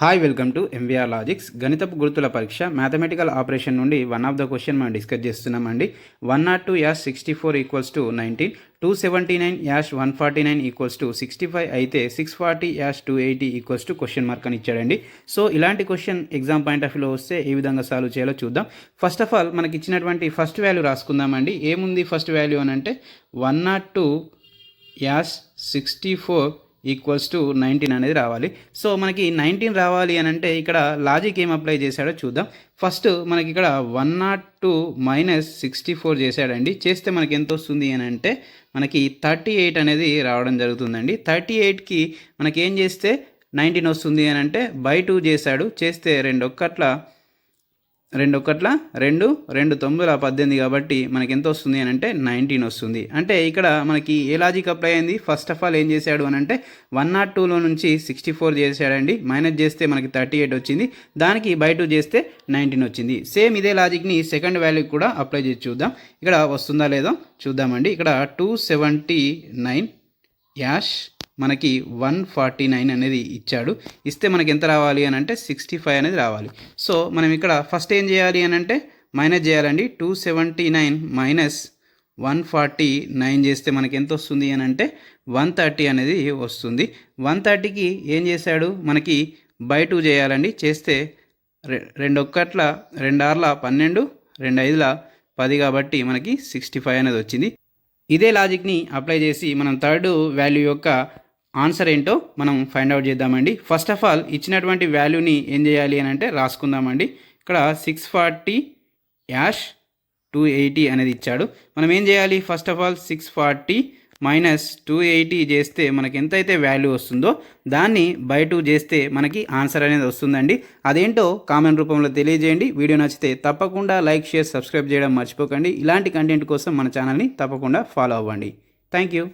Hi welcome to MVR Logics గణితపు గుర్తుల పరీక్ష మ్యాథమెటికల్ ఆపరేషన్ నుండి వన్ ఆఫ్ ద క్వశ్చన్ మనం డిస్కస్ చేస్తున్నామండి. 102-64 ఈక్వల్స్ టు 19, 279-149 ఈక్వల్స్ టు 65 అయితే 640-280 ఈక్వల్స్ టు క్వశ్చన్ మార్క్ అని ఇచ్చాడండి. సో ఇలాంటి క్వశ్చన్ ఎగ్జామ్ పాయింట్ ఆఫ్ వ్యూలో వస్తే ఏ విధంగా సాల్వ్ చేయాలో చూద్దాం. ఫస్ట్ ఆఫ్ ఆల్ మనకి ఇచ్చినటువంటి ఫస్ట్ వాల్యూ రాసుకుందామండి. ఏముంది ఫస్ట్ వాల్యూ అని అంటే 102-64 ఈక్వల్స్ టు 19 అనేది రావాలి. సో మనకి 19 రావాలి అని అంటే ఇక్కడ లాజిక్ ఏం అప్లై చేశాడో చూద్దాం. ఫస్ట్ మనకి ఇక్కడ 102-64 చేశాడండి. చేస్తే మనకి ఎంత వస్తుంది అని అంటే మనకి 38 అనేది రావడం జరుగుతుందండి. 38కి మనకి ఏం చేస్తే 19 వస్తుంది అని అంటే బై 2 చేశాడు. చేస్తే 2 1 2 2 9 18 కాబట్టి మనకి ఎంత వస్తుంది అని అంటే 19 వస్తుంది. అంటే ఇక్కడ మనకి ఏ లాజిక్ అప్లై అయింది? ఫస్ట్ ఆఫ్ ఆల్ ఏం చేశాడు అని అంటే 102లో నుంచి 64 చేశాడండి. మైనస్ చేస్తే మనకి 38 వచ్చింది. దానికి బై 2 చేస్తే 19 వచ్చింది. సేమ్ ఇదే లాజిక్ని సెకండ్ వాల్యూకి కూడా అప్లై చేసి చూద్దాం. ఇక్కడ వస్తుందా లేదో చూద్దామండి. ఇక్కడ 279 మనకి 149 అనేది ఇచ్చాడు. ఇస్తే మనకి ఎంత రావాలి అని అంటే 65 అనేది రావాలి. సో మనం ఇక్కడ ఫస్ట్ ఏం చేయాలి అని అంటే మైనస్ చేయాలండి. 279 మైనస్ 149 చేస్తే మనకి ఎంత వస్తుంది అని అంటే 130 అనేది వస్తుంది. 130కి ఏం చేశాడు? మనకి బై 2 చేయాలండి. చేస్తే 2 1 2 6 12 2 5 10 కాబట్టి మనకి 65 అనేది వచ్చింది. ఇదే లాజిక్ని అప్లై చేసి మనం థర్డ్ వాల్యూ యొక్క ఆన్సర్ ఏంటో మనం ఫైండ్ అవుట్ చేద్దామండి. ఫస్ట్ ఆఫ్ ఆల్ ఇచ్చినటువంటి వాల్యూని ఏం చేయాలి అని అంటే రాసుకుందామండి. ఇక్కడ 640-280 అనేది ఇచ్చాడు. మనం ఏం చేయాలి? ఫస్ట్ ఆఫ్ ఆల్ 640 మైనస్ 280 చేస్తే మనకి ఎంతైతే వాల్యూ వస్తుందో దాన్ని బై 2 చేస్తే మనకి ఆన్సర్ అనేది వస్తుందండి. అదేంటో కామెంట్ రూపంలో తెలియజేయండి. వీడియో నచ్చితే తప్పకుండా లైక్, షేర్, సబ్స్క్రైబ్ చేయడం మర్చిపోకండి. ఇలాంటి కంటెంట్ కోసం మన ఛానల్ని తప్పకుండా ఫాలో అవ్వండి. Thank you.